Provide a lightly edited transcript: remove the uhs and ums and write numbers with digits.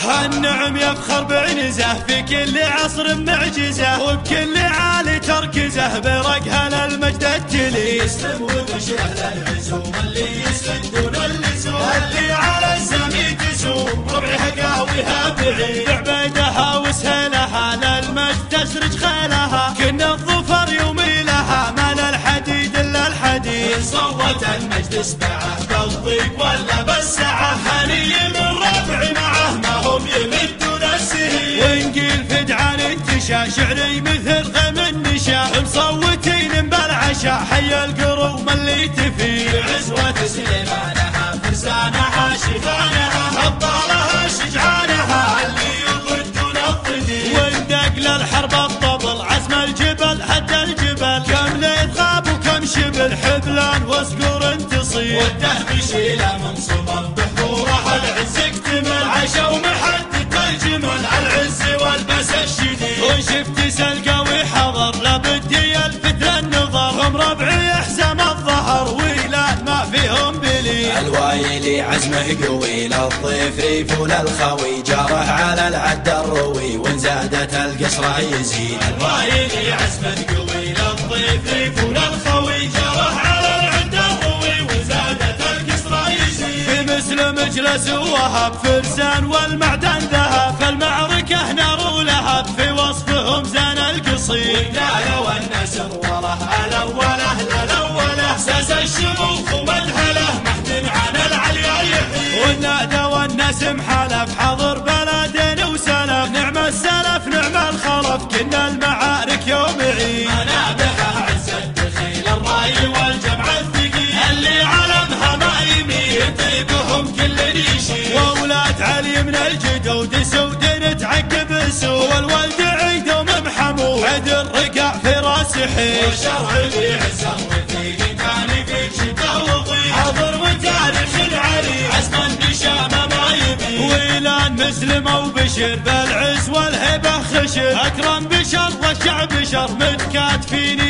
هالنعم يفخر بعنزه في كل عصر معجزه، وبكل عالي تركزه برقها للمجد التلي. يسلم وبشره للعزوم اللي يسلم دون اللزوم، اللي على الزمي تسوم ربع حقاويها بعيد. بعبيدها وسهلها للمجد تسرج خيلها، كنا الظفر يومي لها ما للحديد الا الحديد. صوت المجد اسبعه بالضيق ولا بالسعه، هني من ربع معه ما هم يمدون السهيل. ونقيل فدعان انتشا شعري مثل غم النشا، مصوتين بالعشاء حي القروم اللي تفي. عزوة سليمانها فرسانها شفانها، ابطالها شجعانها اللي يضدون الضدي. وندق للحرب الطبل عزم الجبل حد الجبل، كم ليث غاب وكم شبل حبلان وصقور تصير. والدهب يشيله من صبر بحوره العز اكتمل، عشا ومحدد الجمل العز والبس الشديد. وشفت سلقاوي حضر لابد يلفت للنظر، هم ربعي يحزم الظهر ويلان ما فيهم بلي. الوايلي عزمه قوي للضيف ريف وللخوي، جاره على العد الروي وان زادت القصرة يزيد. الوايلي عزمه قوي للضيف ريف وللخوي، جاره على العد الروي وان زادت القصرة يزيد. في مثل مجلس وهب فرسان والمعدن ذهب، فالمعركة نار ولهب في وصفهم زان القصيد. والداية والنسر وره الأوله للأوله، ساس الشموخ ومدهله محد عن العليا يحيي. والنادى والنسم حلف حضر بلدين وسلف، نعم السلف نعم الخلف كنا المعارك يوم عيد. منابها عز الدخيل الراي والجمع الثقيل، اللي علمها ما يميل يطيبهم كل يشيل. واولاد علي من الجدود سود تعقب سود، والولد عيد ومحمود عيد الرقع في راس حيل. والشرع بعزه وثيق كان فيك شده وضيق، حضر وتاريخ العلي عزم النشامه ما يبيل. ويلان مسلم وبشر بالعز والهبه خشر، اكرم بشر والشعب بشر متكاتفين